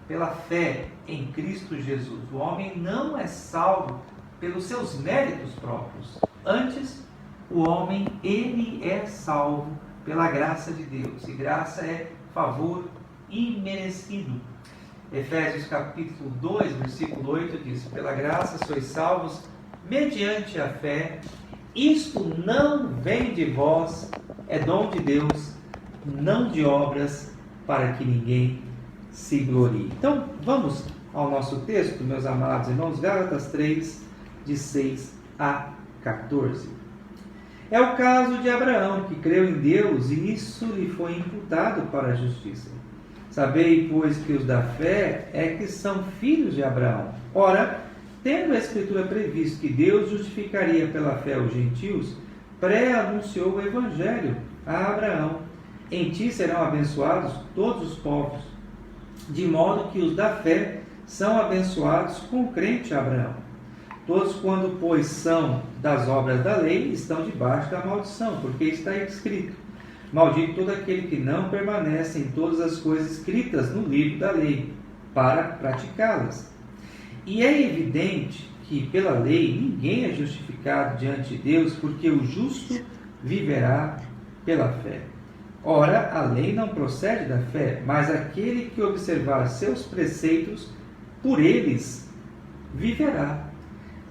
pela fé em Cristo Jesus. O homem não é salvo pelos seus méritos próprios. Antes, o homem, ele é salvo pela graça de Deus. E graça é favor imerecido. Efésios capítulo 2, versículo 8 diz: pela graça sois salvos mediante a fé. Isto não vem de vós, é dom de Deus, não de obras, para que ninguém se glorie. Então, vamos ao nosso texto, meus amados irmãos, Gálatas 3, de 6 a 14. É o caso de Abraão, que creu em Deus e isso lhe foi imputado para a justiça. Sabei, pois, que os da fé é que são filhos de Abraão. Ora, tendo a Escritura previsto que Deus justificaria pela fé os gentios, pré-anunciou o Evangelho a Abraão. Em ti serão abençoados todos os povos, de modo que os da fé são abençoados com o crente Abraão. Todos, quando, pois, são das obras da lei, estão debaixo da maldição, porque está escrito: maldito todo aquele que não permanece em todas as coisas escritas no livro da lei, para praticá-las. E é evidente que, pela lei, ninguém é justificado diante de Deus, porque o justo viverá pela fé. Ora, a lei não procede da fé, mas aquele que observar seus preceitos, por eles viverá.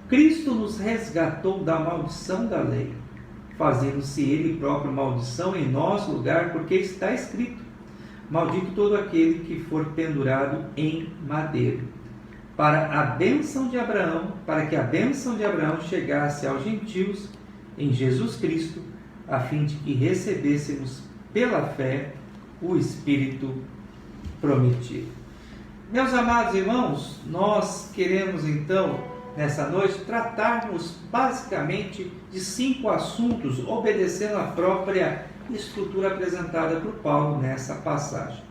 Cristo nos resgatou da maldição da lei, fazendo-se Ele próprio maldição em nosso lugar, porque está escrito: maldito todo aquele que for pendurado em madeiro, para a bênção de Abraão, para que a bênção de Abraão chegasse aos gentios em Jesus Cristo, a fim de que recebêssemos pela fé o Espírito prometido. Meus amados irmãos, nós queremos então, nessa noite, tratarmos basicamente de 5 assuntos, obedecendo a própria estrutura apresentada por Paulo nessa passagem.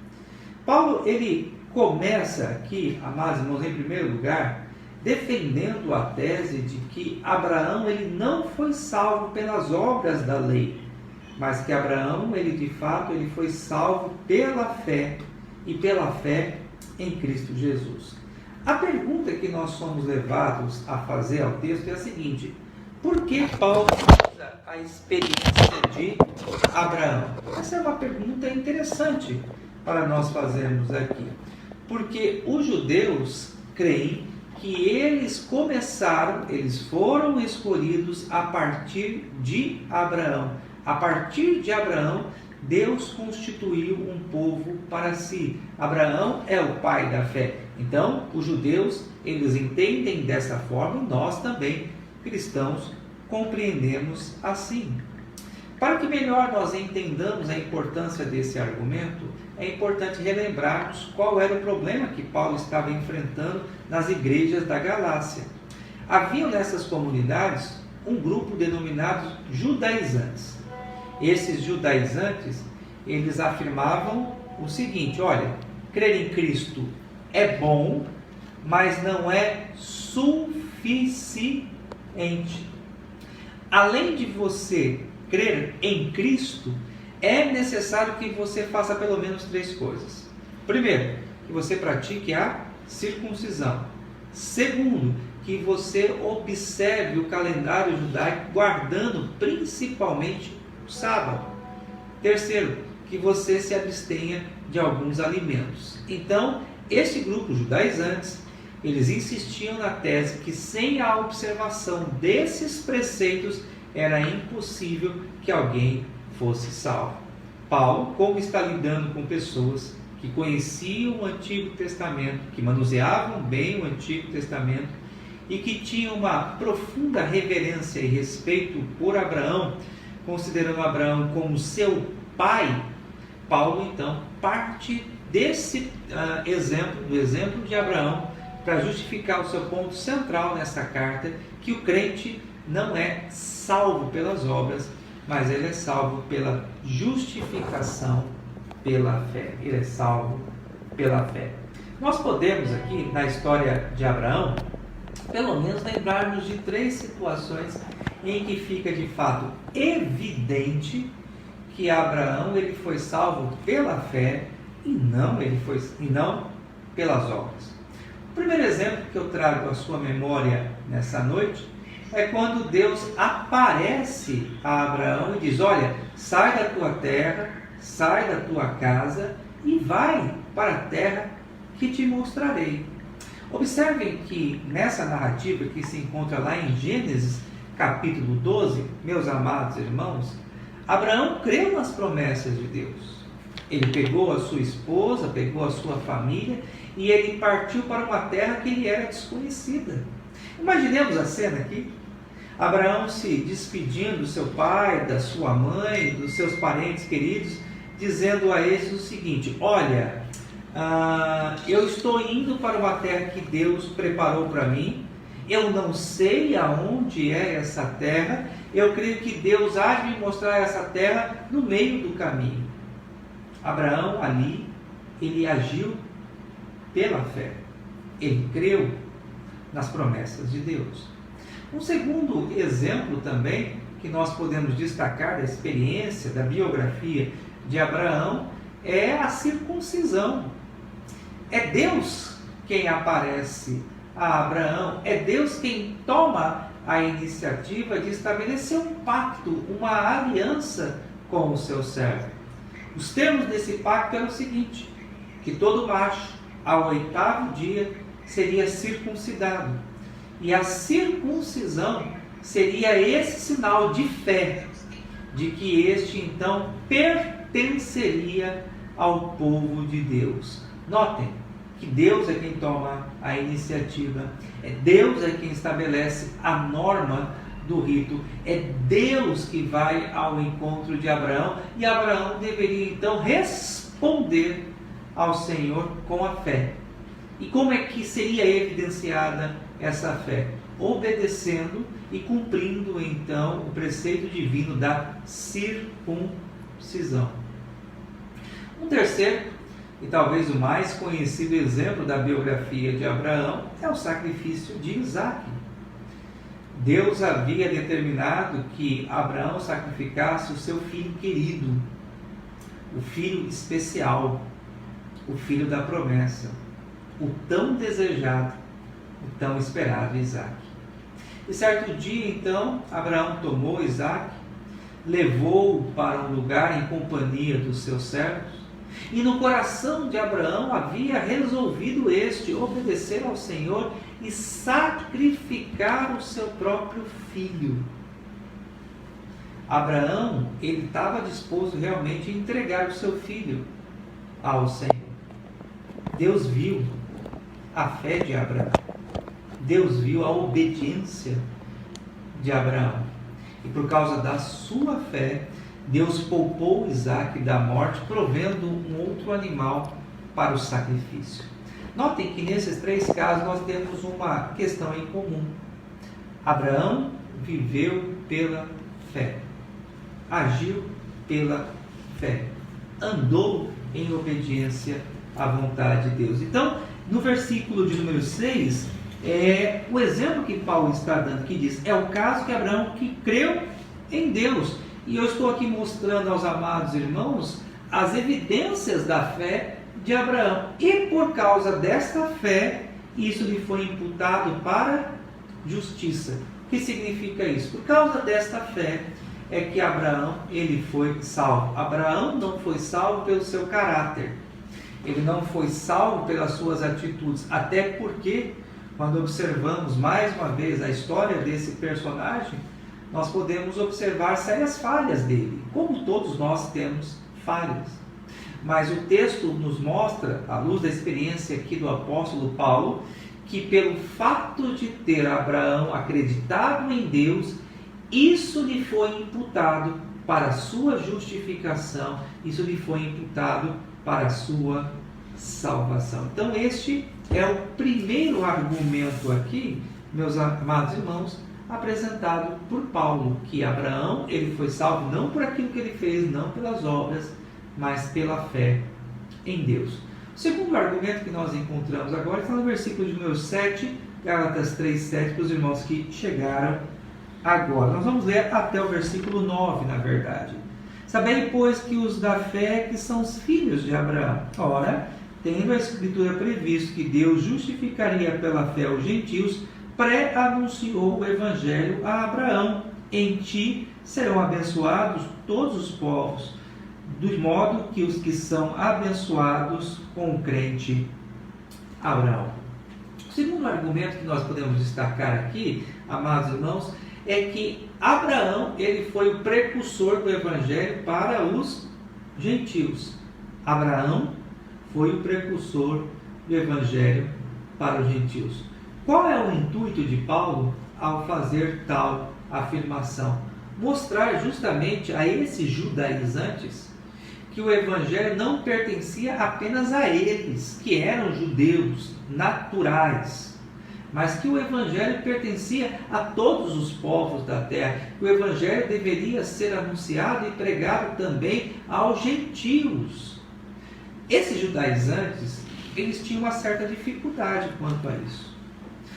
Paulo, ele começa aqui, amados irmãos, em primeiro lugar, defendendo a tese de que Abraão ele não foi salvo pelas obras da lei, mas que Abraão, ele de fato, ele foi salvo pela fé, e pela fé em Cristo Jesus. A pergunta que nós somos levados a fazer ao texto é a seguinte: por que Paulo usa a experiência de Abraão? Essa é uma pergunta interessante para nós fazermos aqui. Porque os judeus creem que eles foram escolhidos a partir de Abraão. A partir de Abraão, Deus constituiu um povo para si. Abraão é o pai da fé. Então, os judeus, eles entendem dessa forma, e nós também, cristãos, compreendemos assim. Para que melhor nós entendamos a importância desse argumento, é importante relembrarmos qual era o problema que Paulo estava enfrentando nas igrejas da Galácia. Havia nessas comunidades um grupo denominado judaizantes. Esses judaizantes, eles afirmavam o seguinte: olha, crer em Cristo é bom, mas não é suficiente. Além de você crer em Cristo, é necessário que você faça pelo menos 3 coisas. Primeiro, que você pratique a circuncisão. Segundo, que você observe o calendário judaico, guardando principalmente o sábado. Terceiro, que você se abstenha de alguns alimentos. Então, esse grupo judaizantes, eles insistiam na tese que sem a observação desses preceitos era impossível que alguém fosse salvo. Paulo, como está lidando com pessoas que conheciam o Antigo Testamento, que manuseavam bem o Antigo Testamento e que tinham uma profunda reverência e respeito por Abraão, considerando Abraão como seu pai, Paulo então parte desse exemplo, do exemplo de Abraão, para justificar o seu ponto central nessa carta, que o crente não é salvo pelas obras, mas ele é salvo pela justificação pela fé. Ele é salvo pela fé. Nós podemos aqui, na história de Abraão, pelo menos lembrar-nos de 3 situações em que fica de fato evidente que Abraão ele foi salvo pela fé e não pelas obras. O primeiro exemplo que eu trago à sua memória nessa noite é quando Deus aparece a Abraão e diz: olha, sai da tua terra, sai da tua casa e vai para a terra que te mostrarei. Observem que nessa narrativa que se encontra lá em Gênesis capítulo 12, meus amados irmãos, Abraão creu nas promessas de Deus. Ele pegou a sua esposa, pegou a sua família e ele partiu para uma terra que lhe era desconhecida. Imaginemos a cena aqui. Abraão se despedindo do seu pai, da sua mãe, dos seus parentes queridos, dizendo a eles o seguinte: olha, eu estou indo para uma terra que Deus preparou para mim. Eu não sei aonde é essa terra. Eu creio que Deus há de me mostrar essa terra no meio do caminho. Abraão ali, ele agiu pela fé. Ele creu nas promessas de Deus. Um segundo exemplo também que nós podemos destacar da experiência, da biografia de Abraão, é a circuncisão. É Deus quem aparece a Abraão, é Deus quem toma a iniciativa de estabelecer um pacto, uma aliança com o seu servo. Os termos desse pacto eram o seguinte: que todo macho, ao 8º dia, seria circuncidado. E a circuncisão seria esse sinal de fé, de que este então pertenceria ao povo de Deus. Notem que Deus é quem toma a iniciativa, é Deus é quem estabelece a norma do rito, é Deus que vai ao encontro de Abraão, e Abraão deveria então responder ao Senhor com a fé. E como é que seria evidenciada essa fé? Obedecendo e cumprindo então o preceito divino da circuncisão. Um terceiro e talvez o mais conhecido exemplo da biografia de Abraão é o sacrifício de Isaque. Deus havia determinado que Abraão sacrificasse o seu filho querido, o filho especial, o filho da promessa, o tão desejado, o tão esperado Isaque. E certo dia, então, Abraão tomou Isaque, levou-o para um lugar em companhia dos seus servos, e no coração de Abraão havia resolvido obedecer ao Senhor e sacrificar o seu próprio filho. Abraão, ele estava disposto realmente a entregar o seu filho ao Senhor. Deus viu a fé de Abraão. Deus viu a obediência de Abraão. E por causa da sua fé, Deus poupou Isaque da morte, provendo um outro animal para o sacrifício. Notem que nesses 3 casos nós temos uma questão em comum. Abraão viveu pela fé, agiu pela fé, andou em obediência à vontade de Deus. Então, no versículo de número 6, é o exemplo que Paulo está dando, que diz: é o caso que Abraão que creu em Deus. E eu estou aqui mostrando aos amados irmãos as evidências da fé de Abraão. E por causa desta fé, isso lhe foi imputado para justiça. O que significa isso? Por causa desta fé é que Abraão ele foi salvo. Abraão não foi salvo pelo seu caráter. Ele não foi salvo pelas suas atitudes. Até porque, quando observamos mais uma vez a história desse personagem, nós podemos observar sérias falhas dele, como todos nós temos falhas. Mas o texto nos mostra, à luz da experiência aqui do apóstolo Paulo, que pelo fato de ter Abraão acreditado em Deus, isso lhe foi imputado para a sua justificação, isso lhe foi imputado para a sua salvação. Então este é o primeiro argumento aqui, meus amados irmãos, apresentado por Paulo, que Abraão ele foi salvo não por aquilo que ele fez, não pelas obras, mas pela fé em Deus. O segundo argumento que nós encontramos agora está no versículo de número 7, Gálatas 3:7, para os irmãos que chegaram agora. Nós vamos ler até o versículo 9, na verdade. Sabei, pois, que os da fé que são os filhos de Abraão. Ora, tendo a Escritura previsto que Deus justificaria pela fé os gentios, pré-anunciou o Evangelho a Abraão: em ti serão abençoados todos os povos, de modo que os que são abençoados com o crente Abraão. O segundo argumento que nós podemos destacar aqui, amados irmãos, é que Abraão ele foi o precursor do Evangelho para os gentios. Abraão foi o precursor do Evangelho para os gentios. Qual é o intuito de Paulo ao fazer tal afirmação? Mostrar justamente a esses judaizantes que o Evangelho não pertencia apenas a eles, que eram judeus naturais, mas que o Evangelho pertencia a todos os povos da terra. O Evangelho deveria ser anunciado e pregado também aos gentios. Esses judaizantes, eles tinham uma certa dificuldade quanto a isso.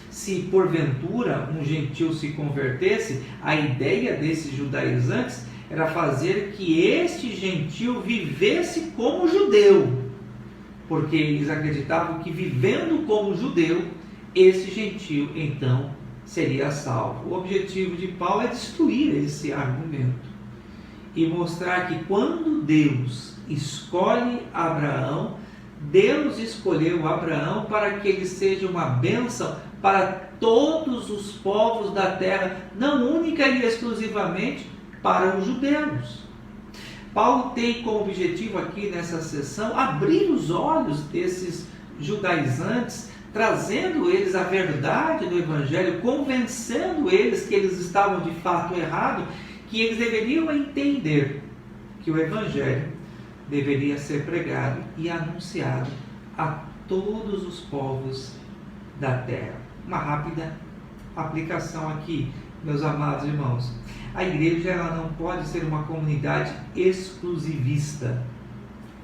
Se porventura um gentil se convertesse, a ideia desses judaizantes era fazer que este gentil vivesse como judeu, porque eles acreditavam que vivendo como judeu, esse gentil então seria salvo. O objetivo de Paulo é destruir esse argumento e mostrar que quando Deus escolhe Abraão, Deus escolheu Abraão para que ele seja uma bênção para todos os povos da terra, não única e exclusivamente para os judeus. Paulo tem como objetivo aqui nessa sessão abrir os olhos desses judaizantes, trazendo eles a verdade do Evangelho, convencendo eles que eles estavam de fato errados, que eles deveriam entender que o Evangelho deveria ser pregado e anunciado a todos os povos da terra. Uma rápida aplicação aqui, meus amados irmãos. A igreja ela não pode ser uma comunidade exclusivista,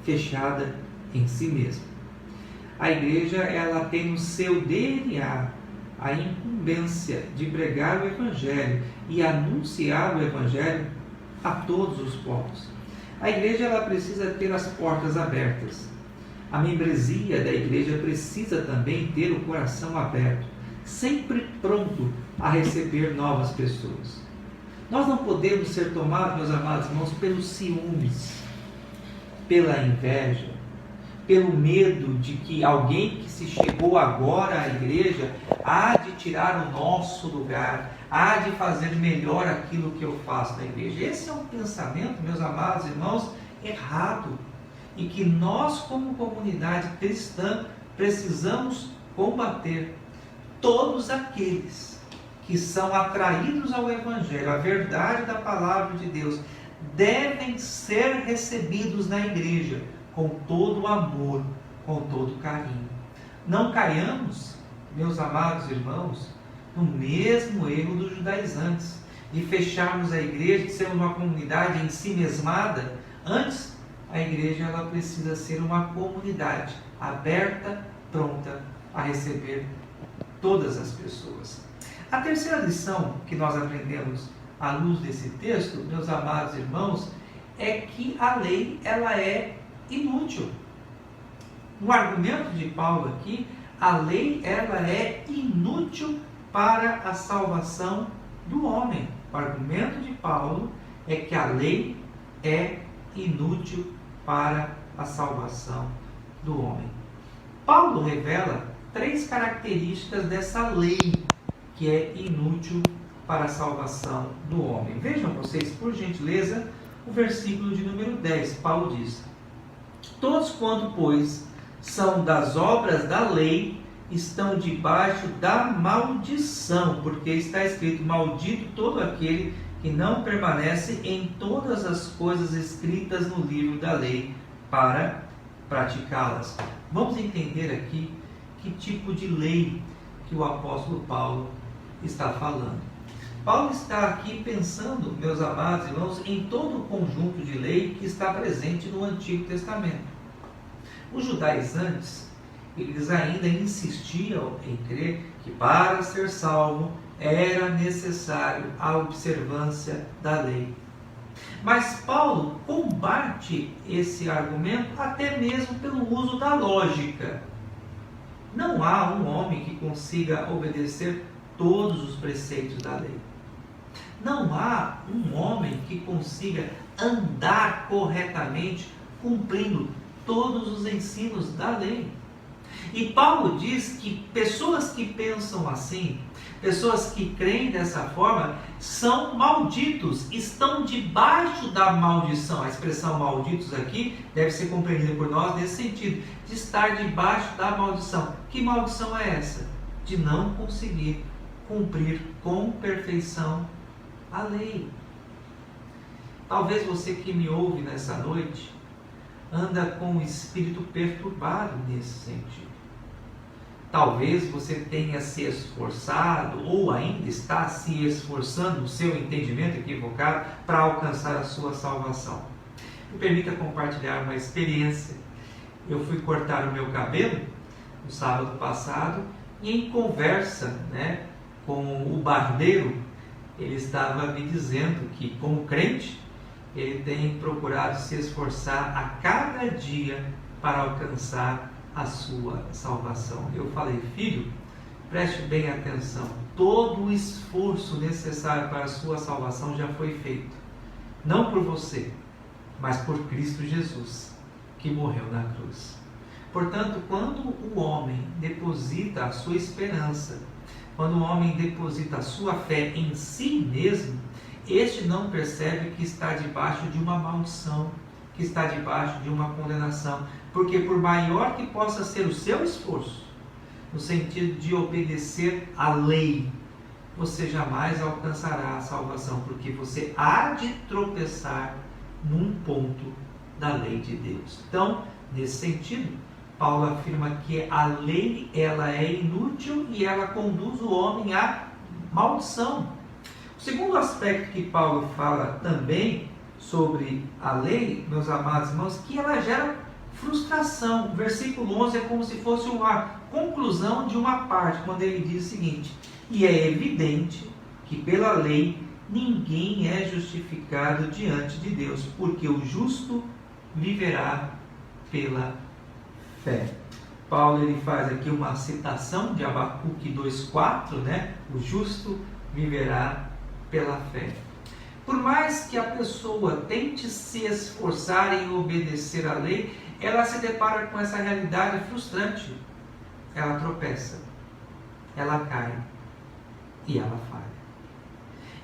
fechada em si mesma. A igreja ela tem no seu DNA a incumbência de pregar o Evangelho e anunciar o Evangelho a todos os povos. A igreja ela precisa ter as portas abertas. A membresia da igreja precisa também ter o coração aberto, sempre pronto a receber novas pessoas. Nós não podemos ser tomados, meus amados irmãos, pelos ciúmes, pela inveja, pelo medo de que alguém que se chegou agora à igreja há de tirar o nosso lugar, há de fazer melhor aquilo que eu faço na igreja. Esse é um pensamento, meus amados irmãos, errado, e que nós, como comunidade cristã, precisamos combater. Todos aqueles que são atraídos ao Evangelho, à verdade da palavra de Deus, devem ser recebidos na igreja com todo o amor, com todo o carinho. Não caiamos, meus amados irmãos, no mesmo erro dos judaizantes, de fecharmos a igreja, de sermos uma comunidade em si mesmada. Antes, a igreja ela precisa ser uma comunidade aberta, pronta a receber todas as pessoas. A terceira lição que nós aprendemos à luz desse texto, meus amados irmãos, é que a lei ela é inútil. No argumento de Paulo aqui, a lei ela é inútil para a salvação do homem. O argumento de Paulo é que a lei é inútil para a salvação do homem. Paulo revela 3 características dessa lei que é inútil para a salvação do homem. Vejam vocês, por gentileza, o versículo de número 10. Paulo diz: todos quanto, pois, são das obras da lei, estão debaixo da maldição, porque está escrito: maldito todo aquele que não permanece em todas as coisas escritas no livro da lei para praticá-las. Vamos entender aqui que tipo de lei que o apóstolo Paulo está falando. Paulo está aqui pensando, meus amados irmãos, em todo o conjunto de lei que está presente no Antigo Testamento. Os judaizantes, eles ainda insistiam em crer que para ser salvo era necessário a observância da lei. Mas Paulo combate esse argumento até mesmo pelo uso da lógica. Não há um homem que consiga obedecer todos os preceitos da lei. Não há um homem que consiga andar corretamente cumprindo todos os ensinos da lei. E Paulo diz que pessoas que pensam assim, pessoas que creem dessa forma, são malditos, estão debaixo da maldição. A expressão malditos aqui deve ser compreendida por nós nesse sentido, de estar debaixo da maldição. Que maldição é essa? De não conseguir cumprir com perfeição a lei. Talvez você que me ouve nessa noite anda com o espírito perturbado nesse sentido. Talvez você tenha se esforçado ou ainda está se esforçando no seu entendimento equivocado para alcançar a sua salvação. Me permita compartilhar uma experiência. Eu fui cortar o meu cabelo no sábado passado e em conversa, com o barbeiro, ele estava me dizendo que, como crente, ele tem procurado se esforçar a cada dia para alcançar a sua salvação. Eu falei: filho, preste bem atenção, todo o esforço necessário para a sua salvação já foi feito, não por você, mas por Cristo Jesus, que morreu na cruz. Portanto, quando o homem deposita a sua esperança, quando o homem deposita a sua fé em si mesmo, este não percebe que está debaixo de uma maldição, que está debaixo de uma condenação, porque por maior que possa ser o seu esforço, no sentido de obedecer à lei, você jamais alcançará a salvação, porque você há de tropeçar num ponto da lei de Deus. Então, nesse sentido, Paulo afirma que a lei, ela é inútil e ela conduz o homem à maldição. O segundo aspecto que Paulo fala também sobre a lei, meus amados irmãos, que ela gera frustração. O versículo 11 é como se fosse uma conclusão de uma parte, quando ele diz o seguinte: e é evidente que pela lei ninguém é justificado diante de Deus, porque o justo viverá pela fé. Paulo ele faz aqui uma citação de Abacuque 2,4, o justo viverá pela fé. Por mais que a pessoa tente se esforçar em obedecer à lei, ela se depara com essa realidade frustrante. Ela tropeça, ela cai e ela falha.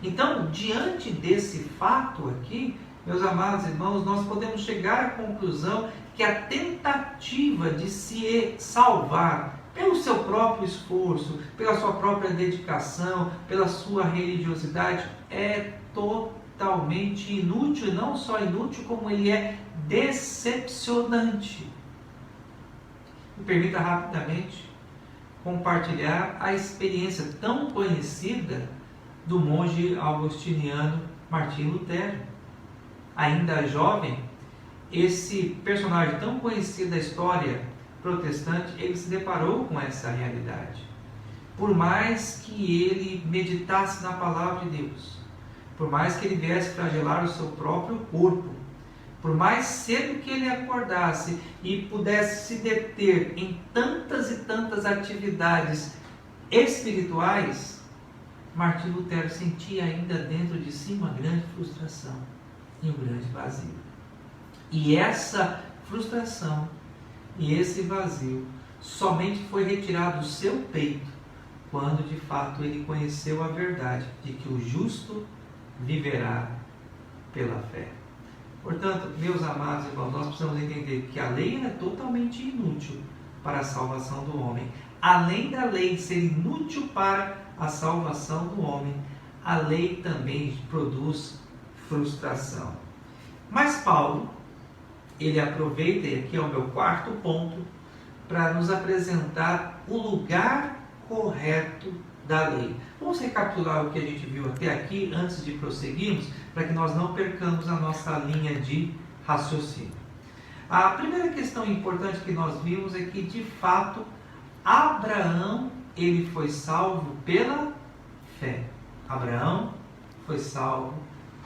Então, diante desse fato aqui, meus amados irmãos, nós podemos chegar à conclusão que a tentativa de se salvar pelo seu próprio esforço, pela sua própria dedicação, pela sua religiosidade, é totalmente inútil, e não só inútil, como ele é decepcionante. Me permita rapidamente compartilhar a experiência tão conhecida do monge augustiniano Martim Lutero. Ainda jovem, esse personagem tão conhecido da história protestante, ele se deparou com essa realidade. Por mais que ele meditasse na palavra de Deus, por mais que ele viesse flagelar o seu próprio corpo, por mais cedo que ele acordasse e pudesse se deter em tantas e tantas atividades espirituais, Martim Lutero sentia ainda dentro de si uma grande frustração e um grande vazio. E essa frustração e esse vazio somente foi retirado do seu peito quando de fato ele conheceu a verdade de que o justo viverá pela fé. Portanto, meus amados irmãos, nós precisamos entender que a lei é totalmente inútil para a salvação do homem. Além da lei ser inútil para a salvação do homem, a lei também produz frustração. Mas Paulo, ele aproveita, e aqui é o meu quarto ponto, para nos apresentar o lugar correto da lei. Vamos recapitular o que a gente viu até aqui, antes de prosseguirmos, para que nós não percamos a nossa linha de raciocínio. A primeira questão importante que nós vimos é que, de fato, Abraão, ele foi salvo pela fé. Abraão foi salvo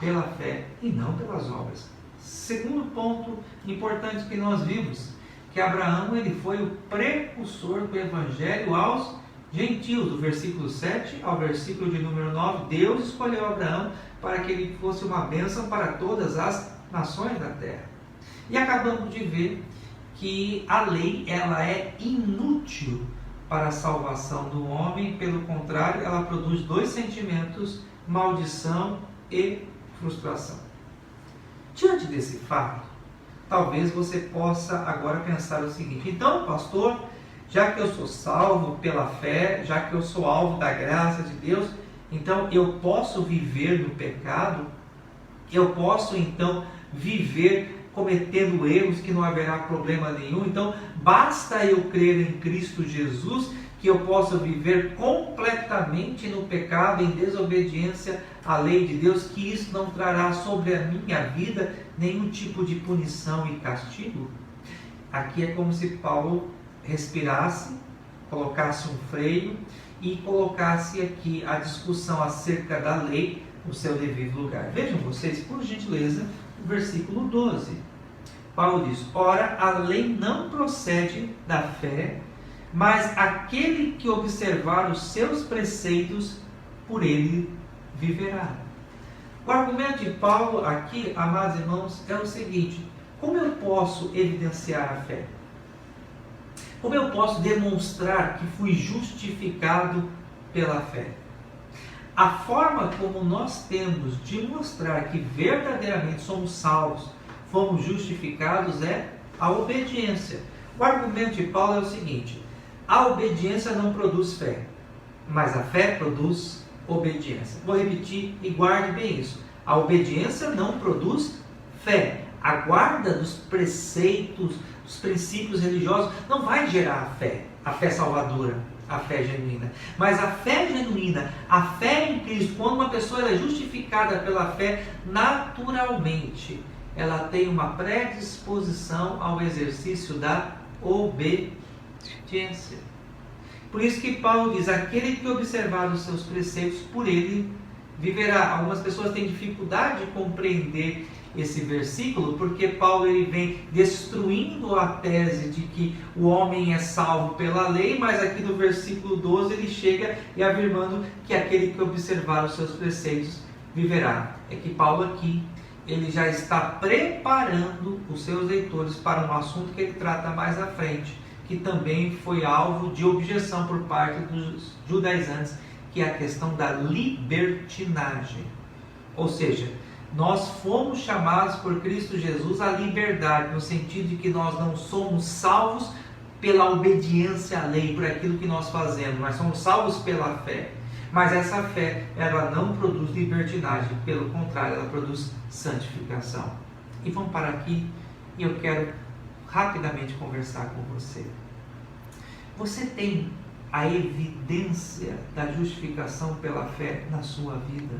pela fé e não pelas obras. Segundo ponto importante que nós vimos, que Abraão ele foi o precursor do Evangelho aos gentios. Do versículo 7 ao versículo de número 9, Deus escolheu Abraão para que ele fosse uma bênção para todas as nações da terra. E acabamos de ver que a lei ela é inútil para a salvação do homem, pelo contrário, ela produz dois sentimentos, maldição e frustração. Diante desse fato, talvez você possa agora pensar o seguinte: então, pastor, já que eu sou salvo pela fé, já que eu sou alvo da graça de Deus, então eu posso viver no pecado? Eu posso então viver cometendo erros que não haverá problema nenhum? Então basta eu crer em Cristo Jesus que eu posso viver completamente no pecado, em desobediência à lei de Deus, que isso não trará sobre a minha vida nenhum tipo de punição e castigo? Aqui é como se Paulo respirasse, colocasse um freio e colocasse aqui a discussão acerca da lei no seu devido lugar. Vejam vocês, por gentileza, o versículo 12. Paulo diz: ora, a lei não procede da fé, mas aquele que observar os seus preceitos, por ele viverá. O argumento de Paulo aqui, amados irmãos, é o seguinte: como eu posso evidenciar a fé? Como eu posso demonstrar que fui justificado pela fé? A forma como nós temos de mostrar que verdadeiramente somos salvos, fomos justificados, é a obediência. O argumento de Paulo é o seguinte: a obediência não produz fé, mas a fé produz obediência. Vou repetir e guarde bem isso. A obediência não produz fé. A guarda dos preceitos, dos princípios religiosos não vai gerar a fé salvadora, a fé genuína. Mas a fé genuína, a fé em Cristo, quando uma pessoa é justificada pela fé, naturalmente ela tem uma predisposição ao exercício da obediência. Por isso que Paulo diz: aquele que observar os seus preceitos, por ele viverá. Algumas pessoas têm dificuldade de compreender esse versículo, porque Paulo ele vem destruindo a tese de que o homem é salvo pela lei, mas aqui no versículo 12 ele chega e afirmando que aquele que observar os seus preceitos viverá. É que Paulo aqui ele já está preparando os seus leitores para um assunto que ele trata mais à frente, que também foi alvo de objeção por parte dos judaizantes, que é a questão da libertinagem. Ou seja, nós fomos chamados por Cristo Jesus à liberdade, no sentido de que nós não somos salvos pela obediência à lei, por aquilo que nós fazemos, nós somos salvos pela fé. Mas essa fé, ela não produz libertinagem, pelo contrário, ela produz santificação. E vamos parar aqui, e eu quero rapidamente conversar com você. Você tem a evidência da justificação pela fé na sua vida?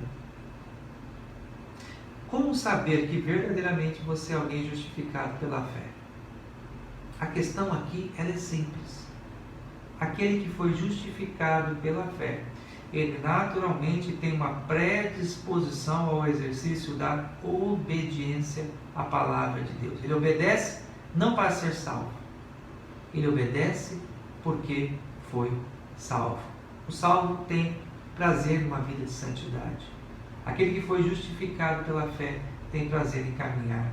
Como saber que verdadeiramente você é alguém justificado pela fé? A questão aqui ela é simples. Aquele que foi justificado pela fé, ele naturalmente tem uma predisposição ao exercício da obediência à palavra de Deus. Ele obedece não para ser salvo, ele obedece porque foi salvo. O salvo tem prazer numa vida de santidade. Aquele que foi justificado pela fé tem prazer em caminhar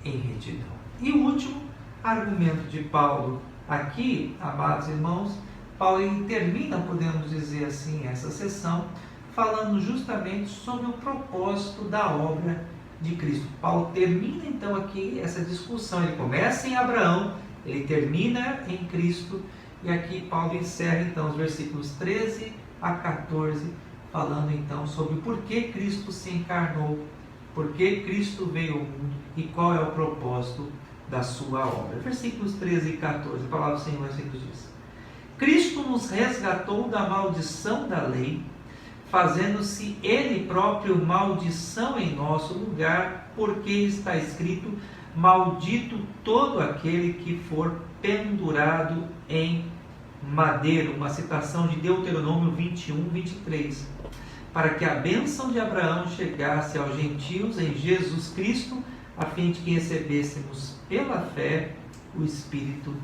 em retidão. E o último argumento de Paulo aqui, amados irmãos, Paulo ele termina, podemos dizer assim, essa sessão, falando justamente sobre o propósito da obra de Cristo. Paulo termina então aqui essa discussão. Ele começa em Abraão, ele termina em Cristo, e aqui Paulo encerra então os versículos 13 a 14, falando então sobre por que Cristo se encarnou, por que Cristo veio ao mundo e qual é o propósito da sua obra. Versículos 13 e 14, a palavra do Senhor assim diz: Cristo nos resgatou da maldição da lei, fazendo-se Ele próprio maldição em nosso lugar, porque está escrito: maldito todo aquele que for pendurado em madeiro. Uma citação de Deuteronômio 21, 23. para que a bênção de Abraão chegasse aos gentios em Jesus Cristo, a fim de que recebêssemos pela fé o Espírito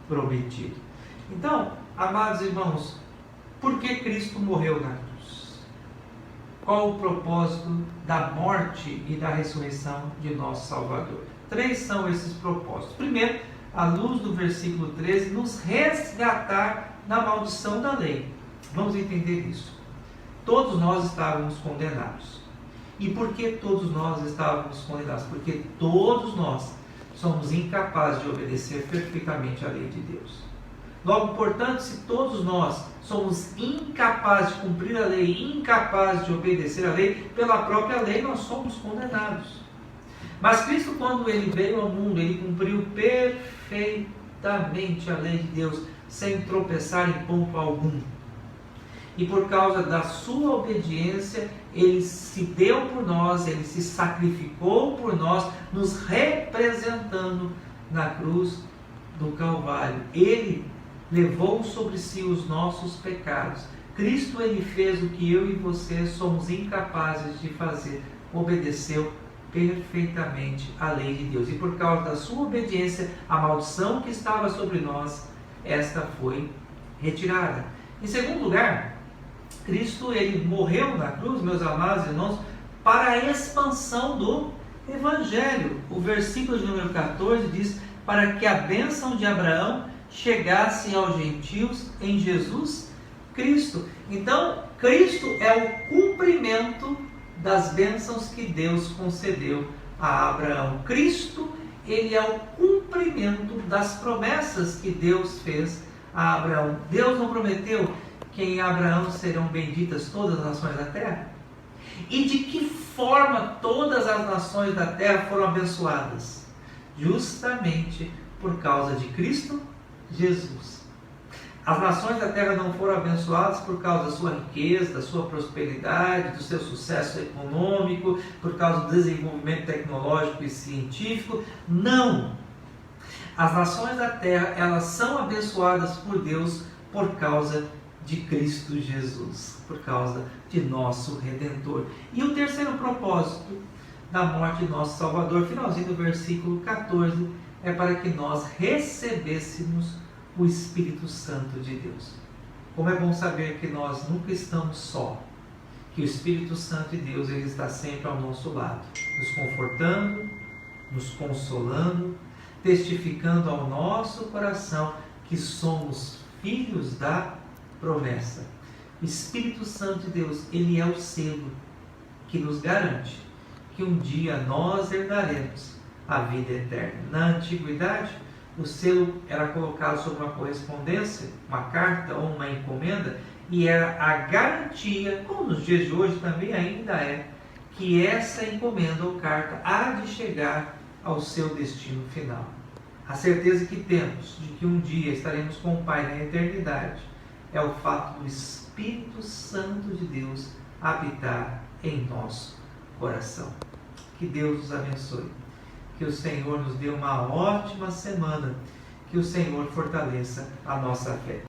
prometido. Então, amados irmãos, por que Cristo morreu na cruz? Qual o propósito da morte e da ressurreição de nosso Salvador? 3 são esses propósitos. Primeiro, à luz do versículo 13, nos resgatar da maldição da lei. Vamos entender isso. Todos nós estávamos condenados. E por que todos nós estávamos condenados? Porque todos nós somos incapazes de obedecer perfeitamente à lei de Deus. Logo, portanto, se todos nós somos incapazes de cumprir a lei, incapazes de obedecer a lei, pela própria lei nós somos condenados. Mas Cristo, quando Ele veio ao mundo, Ele cumpriu perfeitamente a lei de Deus, sem tropeçar em ponto algum. E por causa da sua obediência, Ele se deu por nós, Ele se sacrificou por nós, nos representando na cruz do Calvário. Ele levou sobre si os nossos pecados. Cristo, Ele fez o que eu e você somos incapazes de fazer. Obedeceu perfeitamente a lei de Deus. E por causa da sua obediência, a maldição que estava sobre nós, esta foi retirada. Em segundo lugar, Cristo, Ele morreu na cruz, meus amados irmãos, para a expansão do Evangelho. O versículo de número 14 diz: para que a bênção de Abraão chegasse aos gentios em Jesus Cristo. Então, Cristo é o cumprimento das bênçãos que Deus concedeu a Abraão. Cristo, Ele é o cumprimento das promessas que Deus fez a Abraão. Deus não prometeu que em Abraão serão benditas todas as nações da terra? E de que forma todas as nações da terra foram abençoadas? Justamente por causa de Cristo Jesus. As nações da terra não foram abençoadas por causa da sua riqueza, da sua prosperidade, do seu sucesso econômico, por causa do desenvolvimento tecnológico e científico. Não! As nações da terra, elas são abençoadas por Deus por causa de Cristo Jesus, por causa de nosso Redentor. E o terceiro propósito da morte de nosso Salvador, finalzinho do versículo 14, é para que nós recebêssemos o Espírito Santo de Deus. Como é bom saber que nós nunca estamos só, que o Espírito Santo de Deus, Ele está sempre ao nosso lado, nos confortando, nos consolando, testificando ao nosso coração que somos filhos da promessa. O Espírito Santo de Deus, Ele é o selo que nos garante que um dia nós herdaremos a vida eterna. Na antiguidade, o selo era colocado sobre uma correspondência, uma carta ou uma encomenda, e era a garantia, como nos dias de hoje também ainda é, que essa encomenda ou carta há de chegar ao seu destino final. A certeza que temos de que um dia estaremos com o Pai na eternidade é o fato do Espírito Santo de Deus habitar em nosso coração. Que Deus nos abençoe. Que o Senhor nos dê uma ótima semana. Que o Senhor fortaleça a nossa fé.